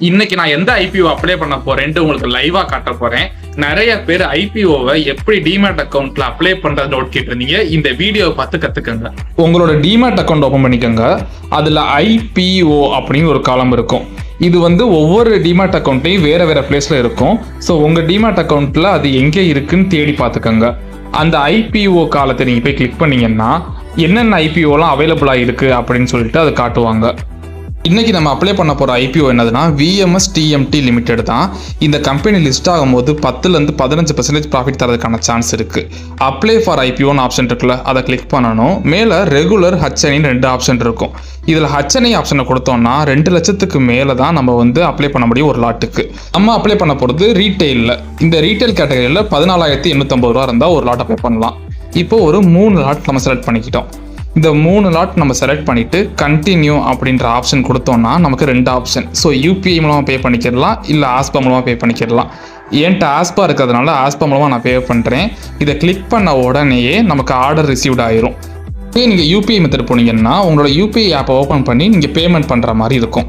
இன்னைக்கு நான் எந்த ஐபிஓ அப்ளை பண்ண போறேன்ட்டு உங்களுக்கு லைவா காட்ட போறேன். நிறைய பேர் ஐபிஓவை எப்படி டிமேட் அக்கௌண்ட்ல அப்ளை பண்றது டவுட் கேட்டிருந்தீங்க. இந்த வீடியோவை பார்த்து கத்துக்கங்க. உங்களோட டிமேட் அக்கௌண்ட் ஓபன் பண்ணிக்கோங்க. அதுல ஐபிஓ அப்படின்னு ஒரு காலம் இருக்கும். இது ஒவ்வொரு டிமேட் அக்கௌண்ட்லையும் வேற வேற பிளேஸ்ல இருக்கும். ஸோ உங்க டிமேட் அக்கௌண்ட்ல அது எங்கே இருக்குன்னு தேடி பார்த்துக்கோங்க. அந்த ஐபிஓ காலத்தை நீங்க போய் கிளிக் பண்ணீங்கன்னா என்னென்ன ஐபிஓலாம் அவைலபிளா இருக்கு அப்படின்னு சொல்லிட்டு அதை காட்டுவாங்க. இன்னைக்கு நம்ம அப்ளை பண்ண போகிற ஐபிஓ என்னதுன்னா VMS TMT லிமிடெட் தான். இந்த கம்பெனி லிஸ்ட் ஆகும்போது 10% 15% ப்ராஃபிட் தரதுக்கான சான்ஸ் இருக்குது. அப்ளை ஃபார் ஐபிஓன்னு ஆப்ஷன் இருக்குல்ல, அதை கிளிக் பண்ணணும். மேலே ரெகுலர் HNI 2 ஆப்ஷன் இருக்கும். இதில் HNI ஆப்ஷனை கொடுத்தோம்னா 2 லட்சத்துக்கு மேலே தான் நம்ம அப்ளை பண்ண முடியும் ஒரு லாட்டுக்கு. நம்ம அப்ளை பண்ண போகிறது ரீட்டெயிலில். இந்த ரீட்டைல் கேட்டகரியில் 14,850 ரூபா இருந்தால் ஒரு லாட் அப்ளை பண்ணலாம். இப்போ ஒரு 3 லாட் நம்ம செலக்ட் பண்ணிக்கிட்டோம். இந்த 3 லாட் நம்ம செலக்ட் பண்ணிவிட்டு கண்டினியூ அப்படின்ற ஆப்ஷன் கொடுத்தோம்னா நமக்கு 2 ஆப்ஷன். ஸோ UPI மூலமாக பே பண்ணிக்கிடலாம், இல்லை ஆஸ்பா மூலமாக பே பண்ணிக்கிடலாம். என்கிட்ட ஆஸ்பா இருக்கிறதுனால ஆஸ்பா மூலமாக நான் பே பண்ணுறேன். இதை கிளிக் பண்ண உடனேயே நமக்கு ஆர்டர் ரிசீவ்ட் ஆயிரும். இதே நீங்கள் UPI மெத்தட் போனீங்கன்னா உங்களோட UPI ஆப்பை ஓப்பன் பண்ணி நீங்கள் பேமெண்ட் பண்ணுற மாதிரி இருக்கும்.